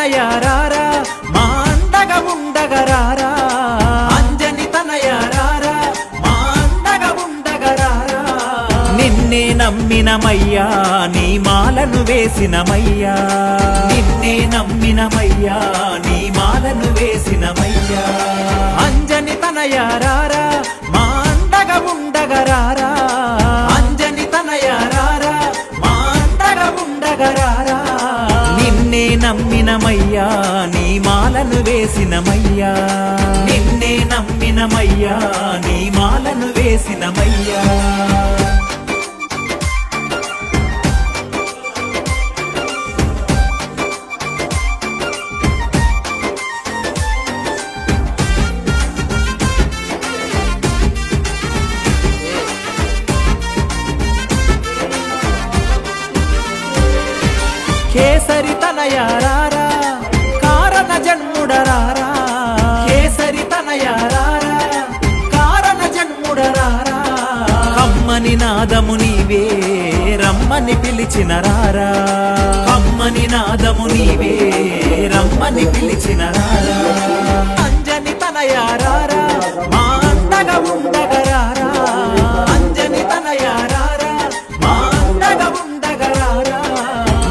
తనయారారా మా అండగా ఉండగరారా అంజని తనయారారా మా అండగా ఉండగరారా నిన్నే నమ్మినమయ్యా నీ మాలను వేసినమయ్యా నిన్నే నమ్మినమయ్యా నీ మాలను వేసినమయ్యా అంజని తనయారారా మా అండగా ఉండగరారా అంజని తనయారారా మా అండగా ఉండగరారా నిన్నే నమ్మినమయ్యా నీ మాలను వేసినమయ్యా నిన్నే నమ్మినమయ్యా నీ మాలను వేసినమయ్యా కేసరి తనయారారా కారణ జన్ముడరారా కేసరి తనయారారా కారణ జన్ముడరారా కమ్మని నాదము నీవే రమ్మని పిలిచిన రారా కమ్మని నాదము నీవే రమ్మని పిలిచిన రారా అంజని తనయారారా మా అండగా ఉండగరారా అంజని తనయారారా మా అండగా ఉండగరారా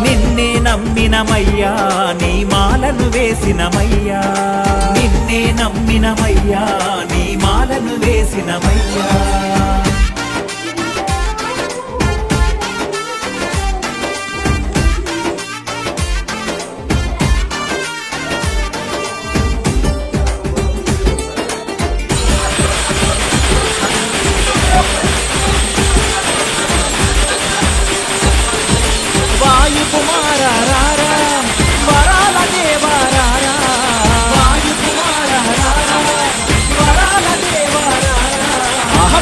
నిన్నే నమ్మినమయ్యా నీ మాలను వేసినమయ్యా నిన్నే నమ్మినమయ్యా నీ మాలను వేసినమయ్యా వాయు కుమారారా వరాల దేవారారా వాయు కుమారారా వరాల దేవారారా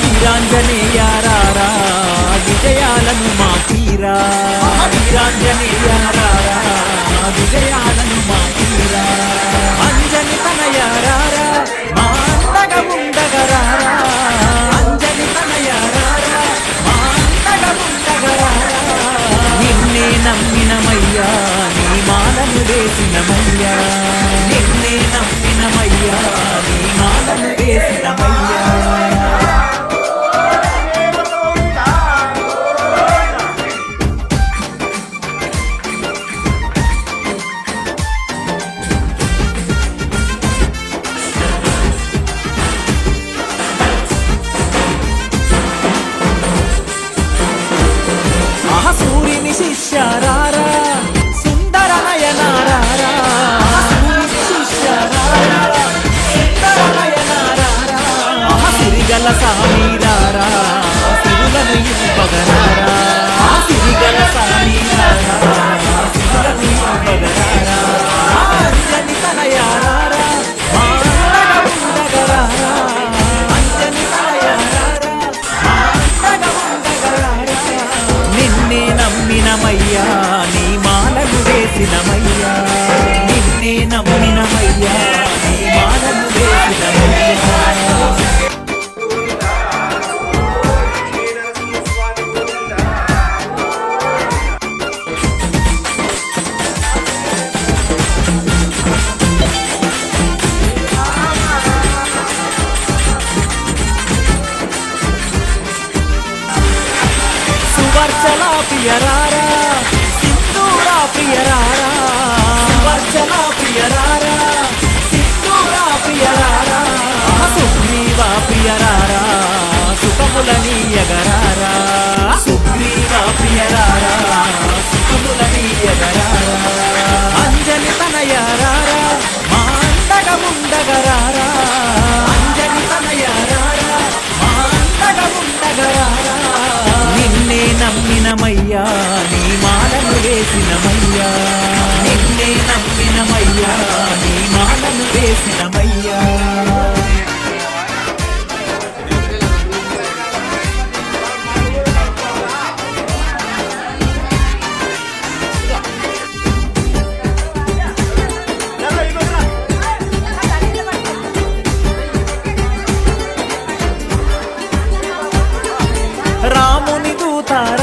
వీరాంజనేయారారా విజయాలను మాకీరా వీరాంజనేయారారా విజయాలను మాకీరా అంజని తనయారారా మా అండగా ఉండగరారా అంజని తనయారారా మా అండగా ఉండగరారా నిన్నే నమ్మినమయ్యా నీ మాలను వేసినమయ్యా నిన్నే నమ్మినమయ్యా నీ మాలను వేసినమయ్యా సూర్యుని శిష్యారారా సుందర నయనారారా సూర్యుని శిష్యారారా సుందర నయనారారా సిరిగల సామీరారా సిరులను ఇంపగరారా సిరిగల సామీరారా సిరులను ఇంపగరారా అంజని తనయారారా మా అండగా ఉండగరారా అంజని తనయారారా మా అండగా ఉండగరారా నిన్నే నమ్మినమయ్యా నీ మాలను వేసినమయ్యా నిన్నే నమ్మినమయ్యా నీ మాలను వేసినమయ్యా సువర్చల ప్రియరారా సింధూరా ప్రియరారా సువర్చల ప్రియరారా సింధూరా ప్రియరారా సుగ్రీవా ప్రియరారా సుఖములనీయగరారా సుగ్రీవా ప్రియరారా సుఖములనీయగరారా అంజని తనయారారా మా అండగా ఉండగరారా అంజని తనయారారా మా అండగా ఉండగరారా నిన్నే నమ్మినమయ్యా నీ మాలను వేసినమయ్యా నిన్నే నమ్మినమయ్యా నీ మాలను వేసినమయ్యా రాముని దూత